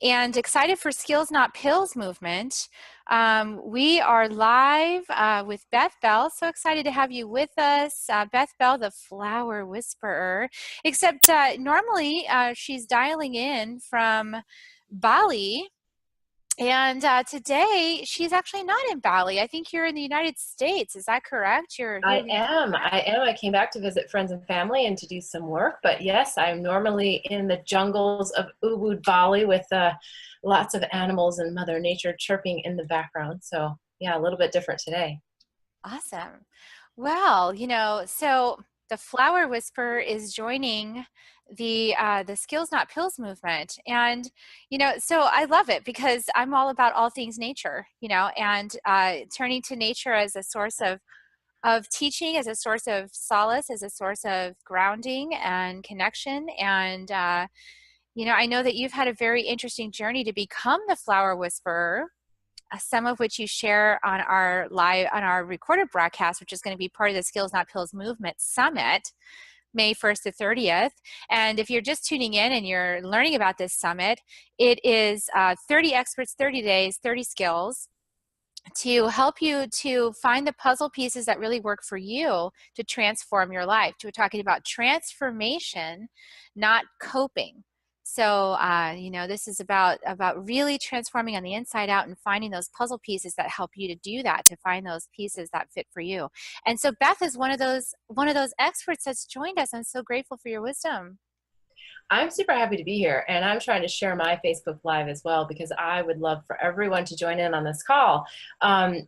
and excited for Skills Not Pills movement. We are live with Beth Bell. So excited to have you with us. Beth Bell, the flower whisperer, except normally she's dialing in from Bali. And today she's actually not in Bali. I think you're in the United States. Is that correct? You're here I in the am. I am. I came back to visit friends and family and to do some work. But yes, I'm normally in the jungles of Ubud, Bali with lots of animals and Mother Nature chirping in the background. So yeah, a little bit different today. Awesome. Well, so the Flower Whisperer is joining the Skills Not Pills movement, and so I love it because I'm all about all things nature, and turning to nature as a source of teaching, as a source of solace, as a source of grounding and connection, and I know that you've had a very interesting journey to become the Flower Whisperer, some of which you share on our recorded broadcast, which is going to be part of the Skills Not Pills Movement Summit, May 1st to 30th. And if you're just tuning in and you're learning about this summit, it is 30 experts, 30 days, 30 skills to help you to find the puzzle pieces that really work for you to transform your life. We're talking about transformation, not coping. So, this is about really transforming on the inside out and finding those puzzle pieces that help you to do that, to find those pieces that fit for you. And so Beth is one of those experts that's joined us. I'm so grateful for your wisdom. I'm super happy to be here, and I'm trying to share my Facebook Live as well because I would love for everyone to join in on this call. I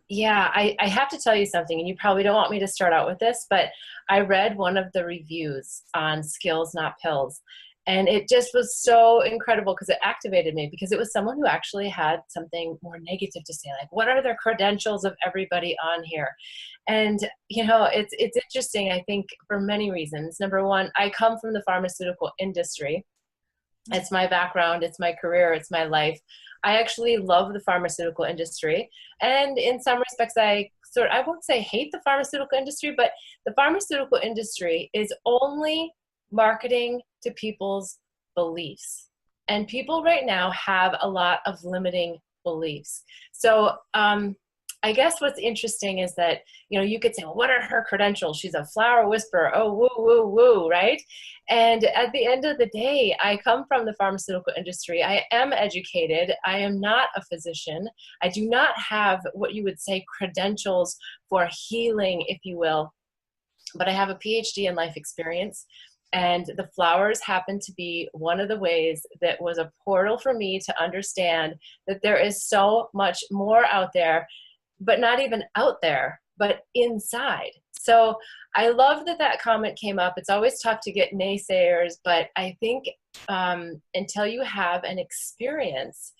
have to tell you something, and you probably don't want me to start out with this, but I read one of the reviews on Skills Not Pills, and it just was so incredible because it activated me because it was someone who actually had something more negative to say, like, what are the credentials of everybody on here? And it's interesting, I think, for many reasons. Number one, I come from the pharmaceutical industry. It's my background, it's my career, it's my life. I actually love the pharmaceutical industry. And in some respects, I won't say hate the pharmaceutical industry, but the pharmaceutical industry is only marketing to people's beliefs. And people right now have a lot of limiting beliefs. So I guess what's interesting is that, you could say, well, what are her credentials? She's a flower whisperer. Oh, woo, woo, woo, right? And at the end of the day, I come from the pharmaceutical industry. I am educated. I am not a physician. I do not have what you would say credentials for healing, if you will, but I have a PhD in life experience. And the flowers happen to be one of the ways that was a portal for me to understand that there is so much more out there, but not even out there, but inside. So I love that comment came up. It's always tough to get naysayers, but I think until you have an experience,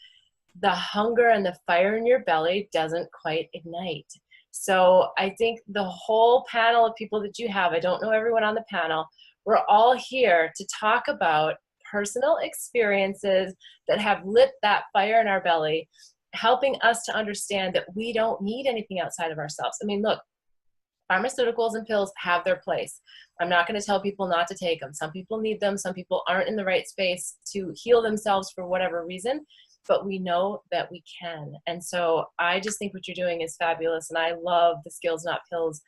the hunger and the fire in your belly doesn't quite ignite. So I think the whole panel of people that you have, I don't know everyone on the panel, we're all here to talk about personal experiences that have lit that fire in our belly, helping us to understand that we don't need anything outside of ourselves. I mean, look, pharmaceuticals and pills have their place. I'm not going to tell people not to take them. Some people need them. Some people aren't in the right space to heal themselves for whatever reason, but we know that we can. And so I just think what you're doing is fabulous. And I love the Skills Not Pills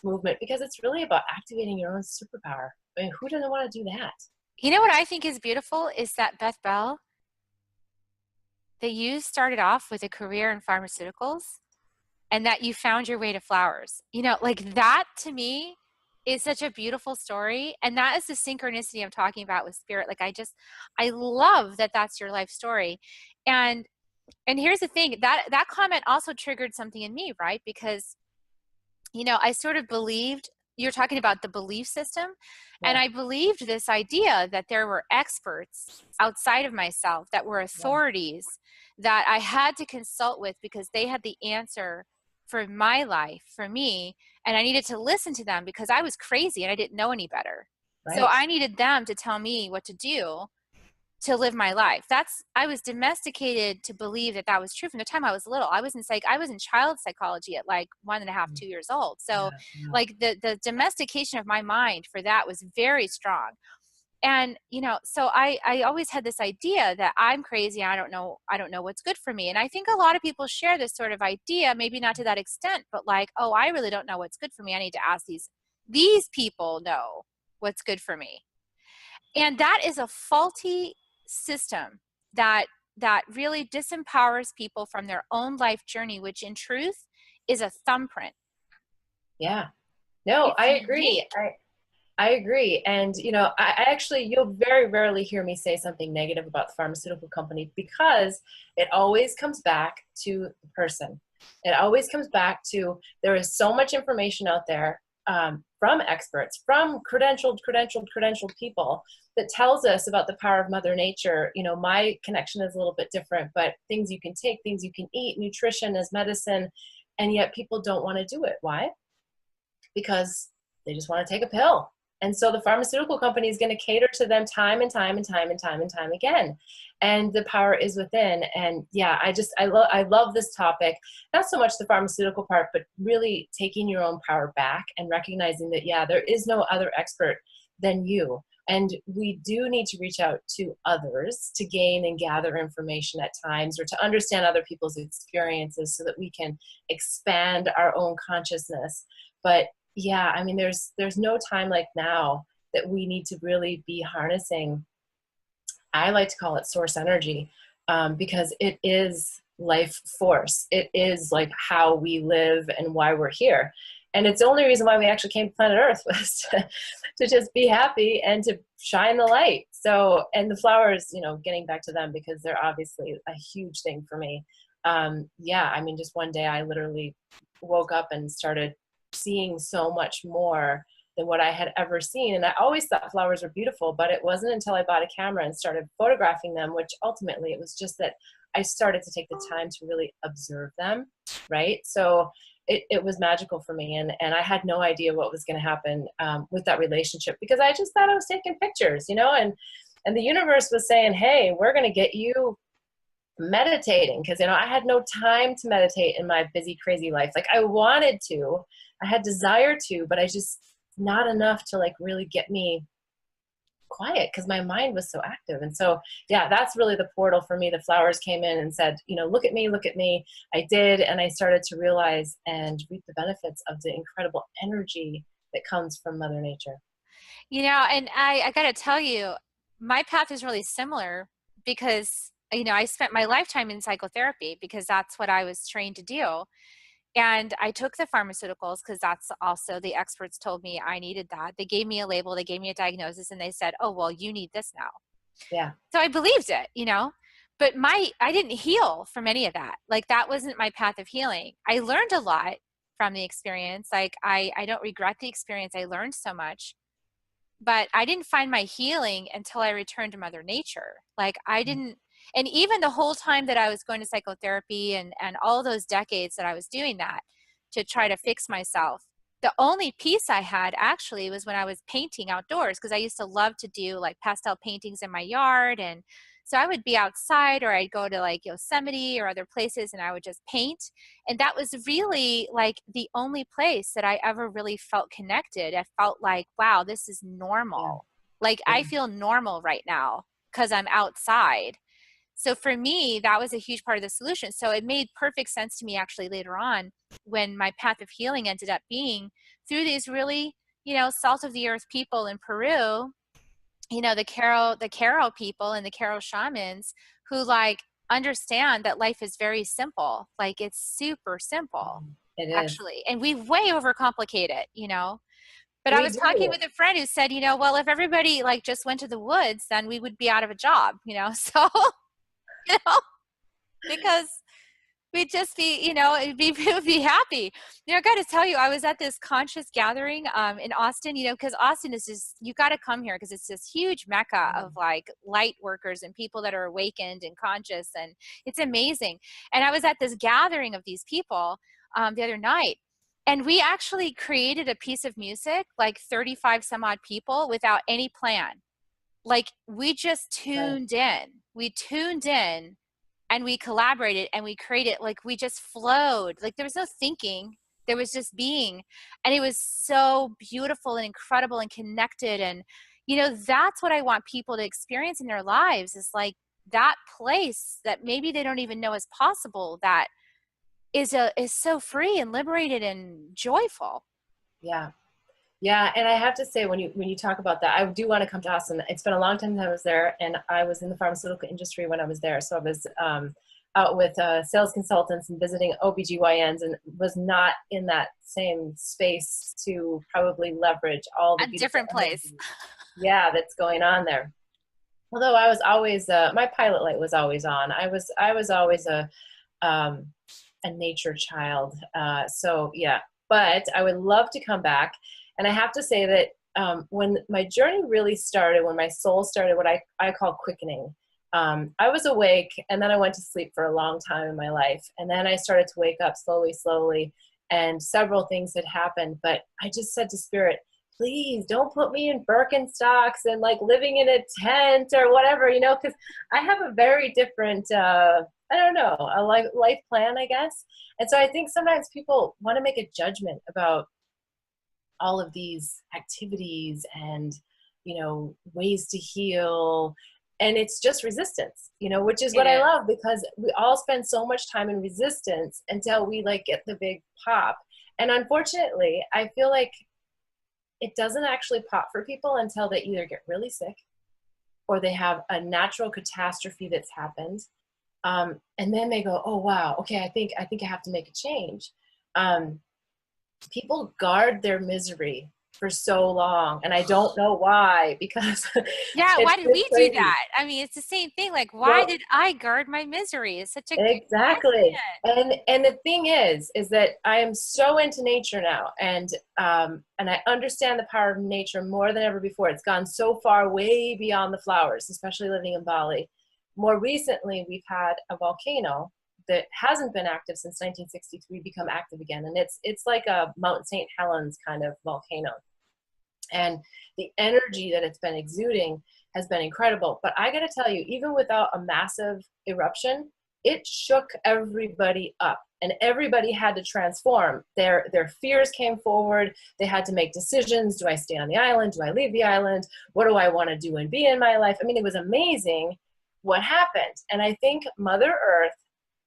movement because it's really about activating your own superpower. I mean, who doesn't want to do that? You know what I think is beautiful is that, Beth Bell, that you started off with a career in pharmaceuticals and that you found your way to flowers. Like that to me is such a beautiful story. And that is the synchronicity I'm talking about with spirit. Like I love that that's your life story. And here's the thing, that comment also triggered something in me, right? Because, I sort of believed, you're talking about the belief system. Yeah. And I believed this idea that there were experts outside of myself, that were authorities that I had to consult with because they had the answer for my life, for me. And I needed to listen to them because I was crazy and I didn't know any better. Right. So I needed them to tell me what to do to live my life. I was domesticated to believe that was true from the time I was little. I was in child psychology at like 1.5, 2 years old. So Yeah. like the domestication of my mind for that was very strong. And, so I always had this idea that I'm crazy. I don't know what's good for me. And I think a lot of people share this sort of idea, maybe not to that extent, but like, oh, I really don't know what's good for me. I need to ask these people know what's good for me. And that is a faulty system that that really disempowers people from their own life journey, which in truth is a thumbprint. Yeah. No, It's I agree. unique. I agree. And, I actually, you'll very rarely hear me say something negative about the pharmaceutical company because it always comes back to the person. It always comes back to there is so much information out there from experts, from credentialed people that tells us about the power of Mother Nature. My connection is a little bit different, but things you can take, things you can eat, nutrition as medicine, and yet people don't want to do it. Why? Because they just want to take a pill. And so the pharmaceutical company is going to cater to them time and time and time and time and time again. And the power is within. And yeah, I love this topic. Not so much the pharmaceutical part, but really taking your own power back and recognizing that, yeah, there is no other expert than you. And we do need to reach out to others to gain and gather information at times, or to understand other people's experiences so that we can expand our own consciousness. But yeah, I mean, there's no time like now that we need to really be harnessing. I like to call it source energy, because it is life force. It is like how we live and why we're here. And it's the only reason why we actually came to planet Earth was to just be happy and to shine the light. So, and the flowers, getting back to them because they're obviously a huge thing for me. Yeah, I mean, just one day I literally woke up and started seeing so much more than what I had ever seen. And I always thought flowers were beautiful, but it wasn't until I bought a camera and started photographing them, which ultimately it was just that I started to take the time to really observe them, right? So it was magical for me. And I had no idea what was going to happen with that relationship, because I just thought I was taking pictures, and the universe was saying, hey, we're going to get you meditating, because I had no time to meditate in my busy crazy life. Like I wanted to, I had desire to, but I just not enough to like really get me quiet because my mind was so active. And so yeah, that's really the portal for me. The flowers came in and said, look at me, look at me. I did, and I started to realize and reap the benefits of the incredible energy that comes from Mother Nature. And I got to tell you, my path is really similar because, I spent my lifetime in psychotherapy because that's what I was trained to do. And I took the pharmaceuticals because that's also the experts told me I needed that. They gave me a label, they gave me a diagnosis, and they said, oh, well, you need this now. Yeah. So I believed it. But I didn't heal from any of that. Like that wasn't my path of healing. I learned a lot from the experience. Like I don't regret the experience. I learned so much, but I didn't find my healing until I returned to Mother Nature. Like I didn't, and even the whole time that I was going to psychotherapy and all those decades that I was doing that to try to fix myself, the only peace I had actually was when I was painting outdoors, because I used to love to do like pastel paintings in my yard. And so I would be outside, or I'd go to like Yosemite or other places and I would just paint. And that was really like the only place that I ever really felt connected. I felt like, wow, this is Yeah. normal. Like Yeah. I feel normal right now because I'm outside. So for me, that was a huge part of the solution. So it made perfect sense to me actually later on when my path of healing ended up being through these really, salt of the earth people in Peru, the Caro people and the Caro shamans who like understand that life is very simple. Like it's super simple It is. actually. And we way overcomplicate it. But I We was talking do. with a friend who said, well, if everybody like just went to the woods, then we would be out of a job. So, you know, because we'd just be, it would be happy. I got to tell you, I was at this conscious gathering in Austin, because Austin is just, you got to come here because it's this huge mecca of like light workers and people that are awakened and conscious. And it's amazing. And I was at this gathering of these people the other night. And we actually created a piece of music, like 35 some odd people without any plan. Like we just Right. tuned in. We tuned in and we collaborated and we created, like we just flowed, like there was no thinking, there was just being. And it was so beautiful and incredible and connected. And that's what I want people to experience in their lives, is like that place that maybe they don't even know is possible, that is so free and liberated and joyful. Yeah. Yeah, and I have to say, when you talk about that, I do want to come to Austin. It's been a long time since I was there, and I was in the pharmaceutical industry when I was there. So I was out with sales consultants and visiting OBGYNs, and was not in that same space to probably leverage all the A beautiful different place. energy, yeah, that's going on there. Although I was always my pilot light was always on. I was always um, a nature child. So yeah, but I would love to come back. And I have to say that when my journey really started, when my soul started, what I call quickening. I was awake, and then I went to sleep for a long time in my life, and then I started to wake up slowly, slowly, and several things had happened. But I just said to Spirit, please don't put me in Birkenstocks and like living in a tent or whatever, because I have a very different, I don't know, a life plan, I guess. And so I think sometimes people want to make a judgment about all of these activities and, ways to heal. And it's just resistance, which is It what I is. love, because we all spend so much time in resistance until we like get the big pop. And unfortunately, I feel like it doesn't actually pop for people until they either get really sick or they have a natural catastrophe that's happened. And then they go, oh, wow, okay, I think I have to make a change. Um, People guard their misery for so long, and I don't know why, because Yeah, it's why did just we do crazy. that? I mean, it's the same thing. Like, why Well, did I guard my misery? It's such a good exactly. question. And the thing is that I am so into nature now, and I understand the power of nature more than ever before. It's gone so far, way beyond the flowers, especially living in Bali. More recently, we've had a volcano that hasn't been active since 1963 become active again, and it's like a Mount St. Helens kind of volcano, and the energy that it's been exuding has been incredible. But I got to tell you, even without a massive eruption, it shook everybody up, and everybody had to transform. Their fears came forward. They had to make decisions. Do I stay on the island? Do I leave the island? What do I want to do and be in my life? I mean, it was amazing what happened. And I think Mother Earth,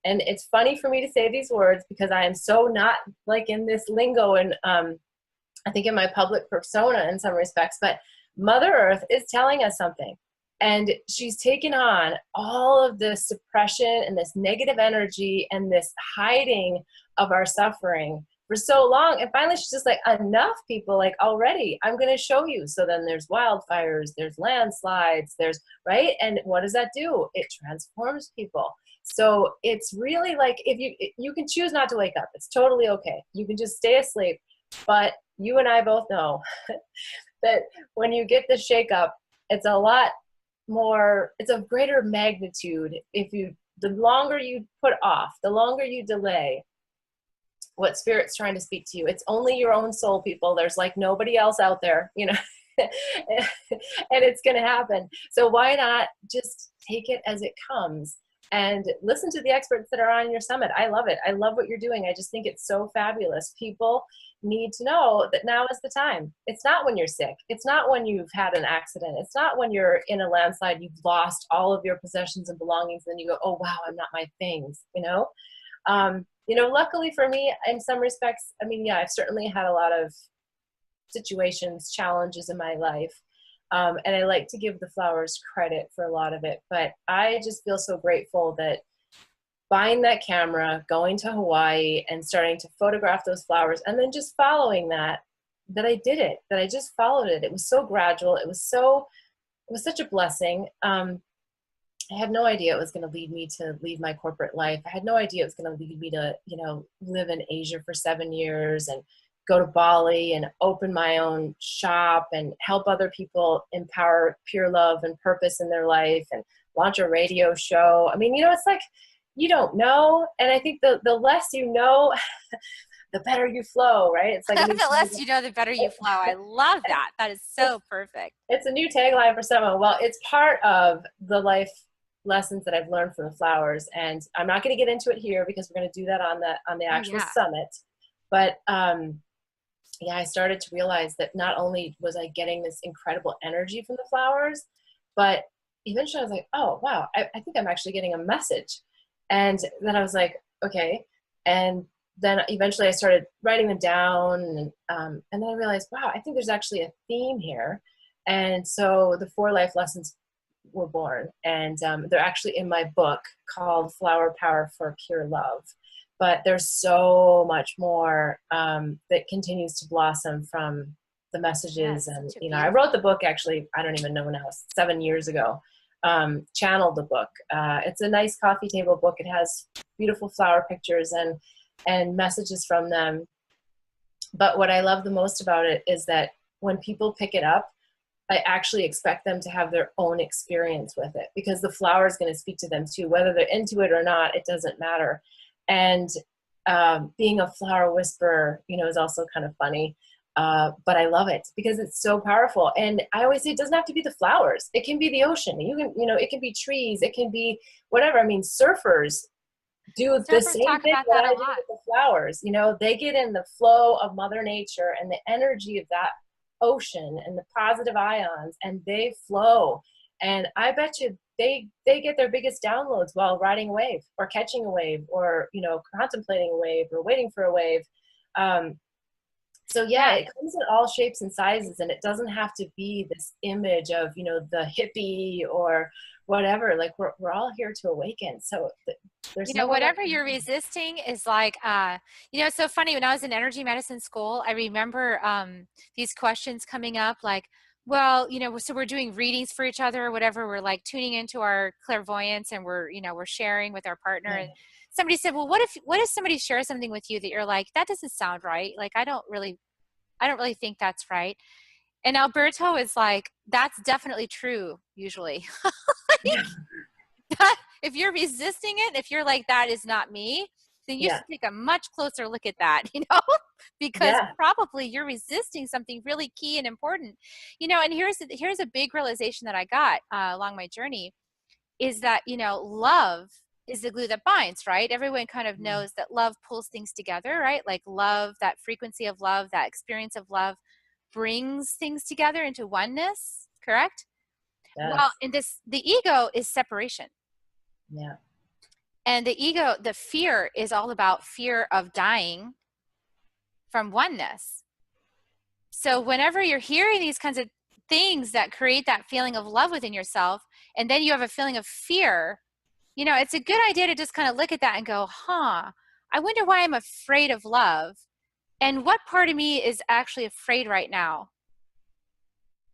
and it's funny for me to say these words because I am so not like in this lingo, and I think in my public persona in some respects, but Mother Earth is telling us something. And she's taken on all of this suppression and this negative energy and this hiding of our suffering for so long. And finally, she's just like, enough, people, like, already, I'm going to show you. So then there's wildfires, there's landslides, there's, right? And what does that do? It transforms people. So it's really like, if you can choose not to wake up, it's totally okay. You can just stay asleep. But you and I both know that when you get the shakeup, it's a lot more, it's of greater magnitude. The longer you put off, the longer you delay what Spirit's trying to speak to you, it's only your own soul, people. There's like nobody else out there, and it's going to happen. So why not just take it as it comes and listen to the experts that are on your summit? I love it. I love what you're doing. I just think it's so fabulous. People need to know that now is the time. It's not when you're sick. It's not when you've had an accident. It's not when you're in a landslide, you've lost all of your possessions and belongings, and then you go, oh, wow, I'm not my things. Luckily for me, in some respects, I mean, yeah, I've certainly had a lot of situations, challenges in my life. And I like to give the flowers credit for a lot of it. But I just feel so grateful that buying that camera, going to Hawaii and starting to photograph those flowers, and then just following that I did it, that I just followed it. It was so gradual. It was such a blessing. I had no idea it was going to lead me to leave my corporate life. I had no idea it was going to lead me to, live in Asia for 7 years and go to Bali and open my own shop and help other people empower pure love and purpose in their life and launch a radio show. I mean, it's like, you don't know. And I think the less you know, the better you flow, right? It's like a new The less you know, the better you flow. I love that. That is so perfect. it's a new tagline for someone. Well, it's part of the life lessons that I've learned from the flowers, and I'm not going to get into it here because we're going to do that on the Oh actual yeah. summit. But yeah, I started to realize that not only was I getting this incredible energy from the flowers, but eventually I was like, oh, wow, I think I'm actually getting a message. And then I was like, okay. And then eventually I started writing them down. And then I realized, wow, I think there's actually a theme here. And so the 4 life lessons were born. And they're actually in my book called Flower Power for Pure Love. But there's so much more that continues to blossom from the messages. Yes, And, such a you know, I beautiful. wrote the book actually, I don't even know now, 7 years ago. Channeled the book. It's a nice coffee table book. It has beautiful flower pictures and messages from them. But what I love the most about it is that when people pick it up, I actually expect them to have their own experience with it, because the flower is going to speak to them too, whether they're into it or not, it doesn't matter. And being a flower whisperer, you know, is also kind of funny. But I love it because it's so powerful. And I always say it doesn't have to be the flowers. It can be the ocean. You can, you know, it can be trees. It can be whatever. I mean, surfers do the Surfers same talk thing about that that I a do lot. with the flowers. You know, they get in the flow of Mother Nature and the energy of that ocean and the positive ions, and they flow. And I bet you they get their biggest downloads while riding a wave or catching a wave or, you know, contemplating a wave or waiting for a wave. Um, so yeah, Yeah, it comes in all shapes and sizes, and it doesn't have to be this image of, you know, the hippie or whatever. Like we're all here to awaken. So you there's know, no one else. whatever you're resisting is like, you know, it's so funny. When I was in energy medicine school, I remember these questions coming up like, well, you know, so we're doing readings for each other or whatever. We're like tuning into our clairvoyance and we're, you know, we're sharing with our partner. And Right. somebody said, well, what if somebody shares something with you that you're like, that doesn't sound right? Like, I don't really think that's right. And Alberto is like, that's definitely true, usually. Yeah. If you're resisting it, if you're like, that is not me, then you Yeah. should take a much closer look at that, you know, because Yeah. probably you're resisting something really key and important, you know. And here's a big realization that I got along my journey is that, you know, love is the glue that binds, right? Everyone kind of Mm. knows that love pulls things together, right? Like love, that frequency of love, that experience of love brings things together into oneness, correct? Well, Yes. in this, the ego is separation. Yeah. And the ego, the fear is all about fear of dying from oneness. So whenever you're hearing these kinds of things that create that feeling of love within yourself, and then you have a feeling of fear, you know, it's a good idea to just kind of look at that and go, huh, I wonder why I'm afraid of love. And what part of me is actually afraid right now?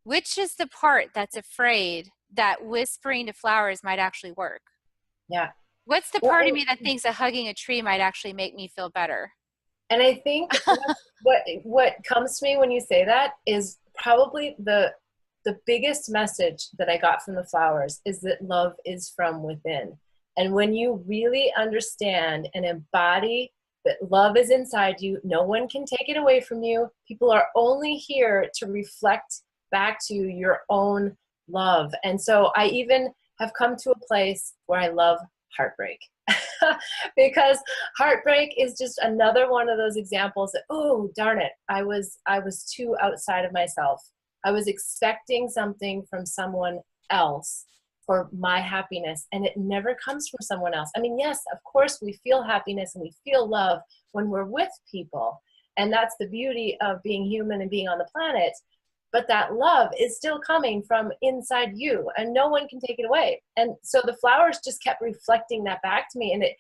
Which is the part that's afraid that whispering to flowers might actually work? Yeah. What's the Well, part of me that thinks that hugging a tree might actually make me feel better? and I think what comes to me when you say that is probably the biggest message that I got from the flowers is that love is from within. And when you really understand and embody that love is inside you, no one can take it away from you. People are only here to reflect back to your own love. And so I even have come to a place where I love heartbreak. Because heartbreak is just another one of those examples that, oh darn it, I was too outside of myself. I was expecting something from someone else for my happiness, and it never comes from someone else. I mean, yes, of course we feel happiness and we feel love when we're with people, and that's the beauty of being human and being on the planet. But that love is still coming from inside you, and no one can take it away. And so the flowers just kept reflecting that back to me, and it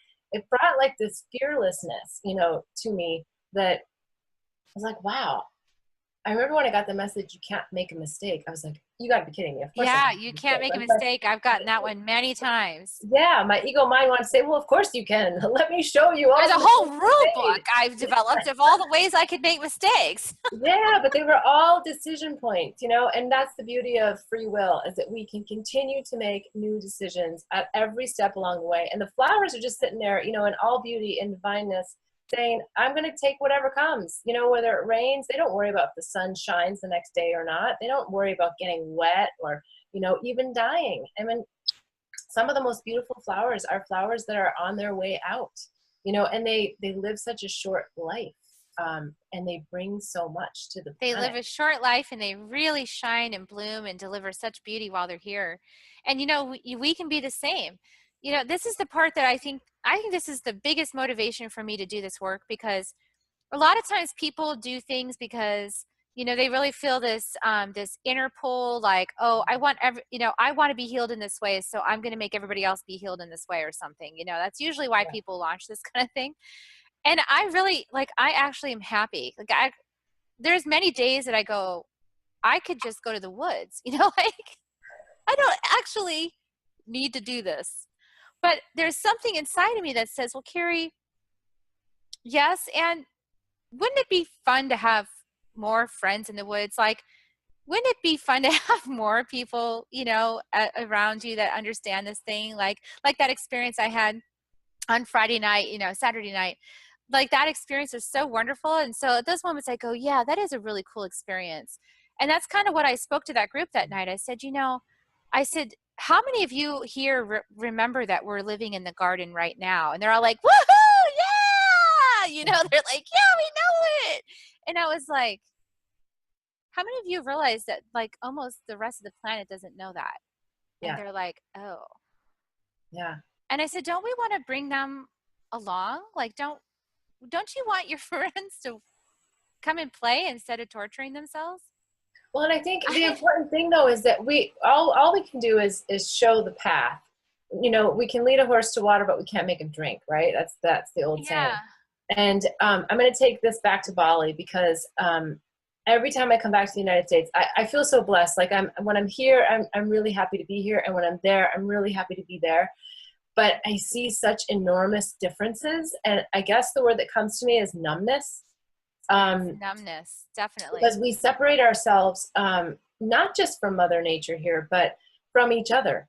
brought like this fearlessness, you know, to me, that I was like, wow. I remember when I got the message, you can't make a mistake. I was like, you got to be kidding me. Of course I can Yeah, make you a can't mistake. make a I'm like, mistake. I've gotten that one many times. yeah, my ego mind wants to say, well, of course you can. Let me show you all There's the a whole mistakes rule you book I've developed of all the ways I could make mistakes. made. Yeah, but they were all decision points, you know, and that's the beauty of free will, is that we can continue to make new decisions at every step along the way. And the flowers are just sitting there, you know, in all beauty and divineness, saying, I'm going to take whatever comes, you know, whether it rains. They don't worry about if the sun shines the next day or not. They don't worry about getting wet or, you know, even dying. I mean, some of the most beautiful flowers are flowers that are on their way out, you know, and they live such a short life. and they bring so much to the They live planet. a short life and they really shine and bloom and deliver such beauty while they're here. And we can be the same. This is the part that I think this is the biggest motivation for me to do this work, because a lot of times people do things because they really feel this inner pull, like, oh, I want to be healed in this way, so I'm going to make everybody else be healed in this way or something. That's usually why Yeah, people launch this kind of thing. And I actually am happy. There's many days that I go, I could just go to the woods, like I don't actually need to do this. But there's something inside of me that says, well, Carrie, yes, and wouldn't it be fun to have more friends in the woods? Like, wouldn't it be fun to have more people, around you that understand this thing? Like that experience I had on Friday night, Saturday night. Like, that experience was so wonderful. And so at those moments I go, yeah, that is a really cool experience. And that's kind of what I spoke to that group that night. I said, how many of you here remember that we're living in the garden right now? And they're all like, woohoo, yeah! They're like, yeah, we know it. And I was like, how many of you realize that, like, almost the rest of the planet doesn't know that? And yeah, they're like, oh. yeah. And I said, don't we want to bring them along? Like, don't you want your friends to come and play instead of torturing themselves? Well, and I think the I, important thing though is that we all we can do is show the path. We can lead a horse to water, but we can't make him drink, right? That's the old yeah. saying. And I'm going to take this back to Bali because every time I come back to the United States, I feel so blessed. Like when I'm here, I'm really happy to be here, and when I'm there, I'm really happy to be there. But I see such enormous differences, and I guess the word that comes to me is numbness. Yes, Um, numbness, definitely. because we separate ourselves not just from Mother Nature here, but from each other.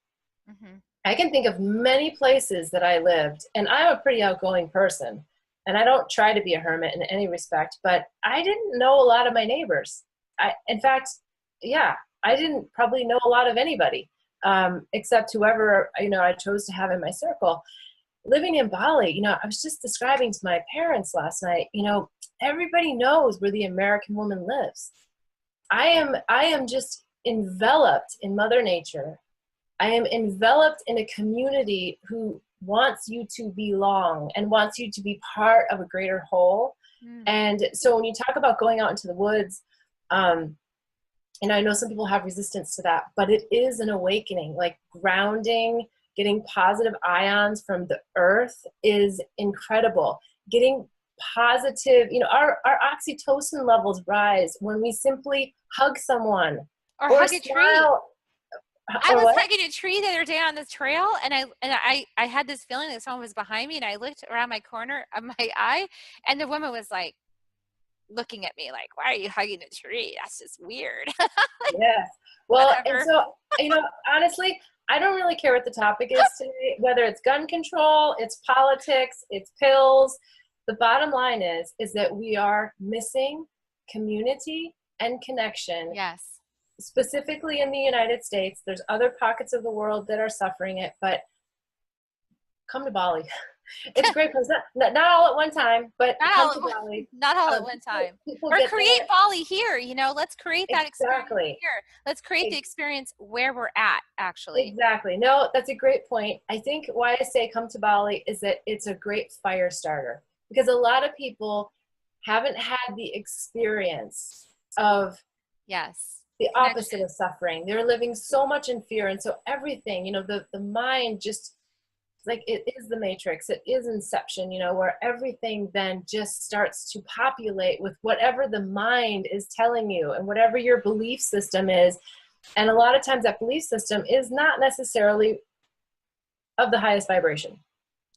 Hmm. I can think of many places that I lived, and I'm a pretty outgoing person, and I don't try to be a hermit in any respect, but I didn't know a lot of my neighbors. In fact, yeah, I didn't probably know a lot of anybody except whoever I chose to have in my circle. Living in Bali, I was just describing to my parents last night. Everybody knows where the American woman lives. I am just enveloped in Mother Nature. I am enveloped in a community who wants you to belong and wants you to be part of a greater whole. Mm. And so when you talk about going out into the woods, and I know some people have resistance to that, but it is an awakening. Like, grounding, getting positive ions from the earth is incredible. Getting positive, our oxytocin levels rise when we simply hug someone Or or hug a tree. smile. I Or was what? hugging a tree the other day on the trail, and I had this feeling that someone was behind me, and I looked around my corner of my eye, and the woman was like looking at me like, "Why are you hugging a tree? That's just weird." Like, Yes. Well, and whatever. so, honestly, I don't really care what the topic is today, whether it's gun control, it's politics, it's pills. The bottom line is that we are missing community and connection, Yes. specifically in the United States. There's other pockets of the world that are suffering it, but come to Bali. It's a great place. Not all at one time, but Not come all to at one, Bali. not all at one time. People Or get create there. Bali here, let's create that experience Exactly. here. Let's create the experience where we're at, actually. Exactly. No, that's a great point. I think why I say come to Bali is that it's a great fire starter, because a lot of people haven't had the experience of Yes. the opposite Connection. of suffering. They're living so much in fear. And so everything, the mind just, like, it is the matrix, it is inception, where everything then just starts to populate with whatever the mind is telling you and whatever your belief system is. And a lot of times that belief system is not necessarily of the highest vibration.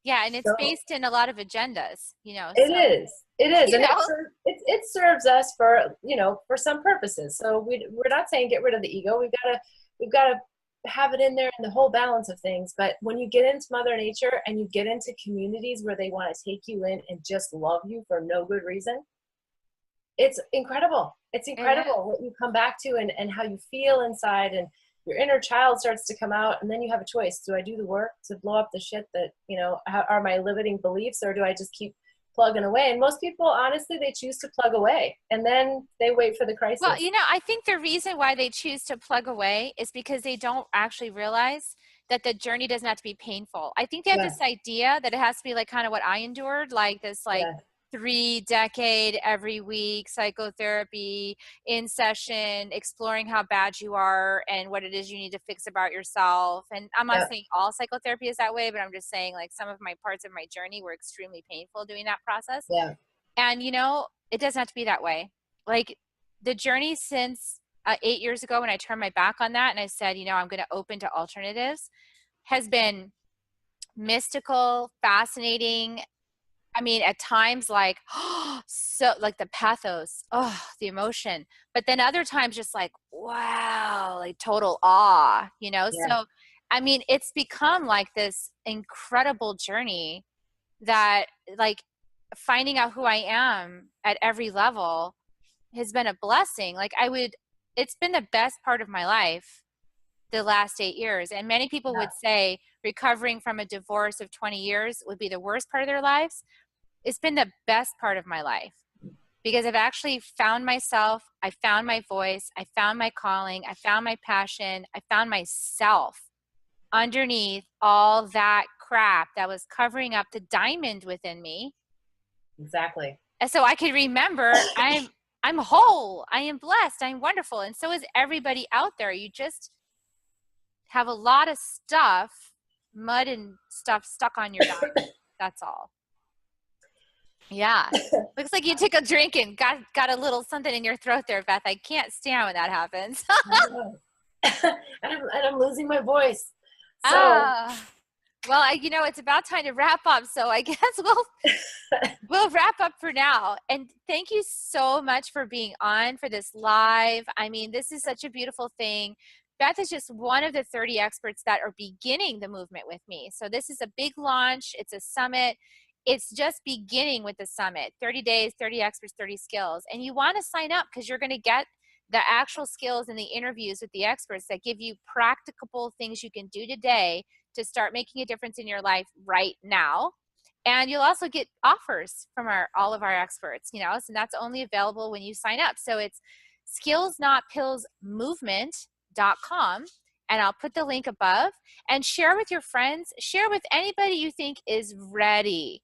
Yeah, and it's So based in a lot of agendas, it so, is. It is. you And know, it serves us for, for some purposes. So we're not saying get rid of the ego. We've got to have it in there in the whole balance of things. But when you get into Mother Nature and you get into communities where they want to take you in and just love you for no good reason, it's incredible. It's it is. incredible what you come back to, and how you feel inside, and your inner child starts to come out, and then you have a choice. Do I do the work to blow up the shit that, are my limiting beliefs, or do I just keep plugging away. And most people, honestly, they choose to plug away and then they wait for the Well, crisis. I think the reason why they choose to plug away is because they don't actually realize that the journey doesn't have to be painful. I think they have Yeah, this idea that it has to be like kind of what I endured, like this like yeah, 3 decade every week psychotherapy in session, exploring how bad you are and what it is you need to fix about yourself. And I'm not yeah, saying all psychotherapy is that way, but I'm just saying like some of my parts of my journey were extremely painful doing that process. yeah. And it doesn't have to be that way. Like the journey since 8 years ago when I turned my back on that and I said, I'm going to open to alternatives has been mystical, fascinating. I mean, at times like, so like the pathos, the emotion, but then other times just like, wow, like total awe, Yeah. So, I mean, it's become like this incredible journey that like finding out who I am at every level has been a blessing. It's been the best part of my life the last 8 years. And many people Yeah. would say recovering from a divorce of 20 years would be the worst part of their lives. It's been the best part of my life because I've actually found myself. I found my voice. I found my calling. I found my passion. I found myself underneath all that crap that was covering up the diamond within me. Exactly. And so I could remember I'm whole, I am blessed, I'm wonderful. And so is everybody out there. You just have a lot of stuff, mud and stuff stuck on your diamond. That's all. Yeah. Looks like you took a drink and got a little something in your throat there, Beth. I can't stand when that happens. I know. And I'm losing my voice. So Ah. Well, it's about time to wrap up, so I guess we'll wrap up for now. And thank you so much for being on for this live. I mean, this is such a beautiful thing. Beth is just one of the 30 experts that are beginning the movement with me. So this is a big launch. It's a summit. It's just beginning with the summit. 30 days, 30 experts, 30 skills. And you want to sign up because you're going to get the actual skills and the interviews with the experts that give you practicable things you can do today to start making a difference in your life right now. And you'll also get offers from all of our experts, so that's only available when you sign up. So it's skillsnotpillsmovement.com. And I'll put the link above and share with your friends, share with anybody you think is ready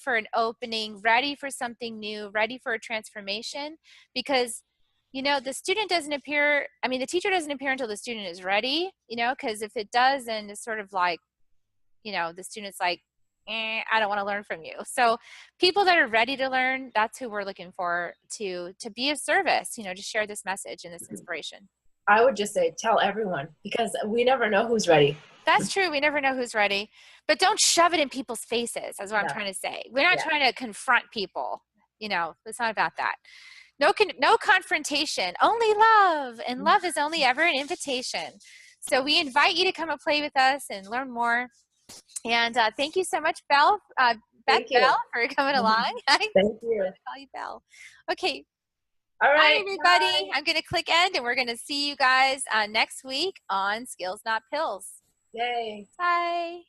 for an opening, ready for something new, ready for a transformation. Because, the student doesn't appear, I mean, the teacher doesn't appear until the student is ready, because if it does, then it's sort of like, the student's like, I don't want to learn from you. So people that are ready to learn, that's who we're looking for to be of service, to share this message and this inspiration. I would just say tell everyone because we never know who's ready. That's true. We never know who's ready, but don't shove it in people's faces. That's what I'm Yeah. trying to say. We're not Yeah. trying to confront people. It's not about that. No confrontation, only love. And love is only ever an invitation. So we invite you to come and play with us and learn more. And thank you so much, Beth Thank Bell, you. for coming along. I Thank you. call you Bell. Okay. All Bye, right. everybody. Bye. I'm going to click end, and we're going to see you guys next week on Skills Not Pills. Yay. Bye.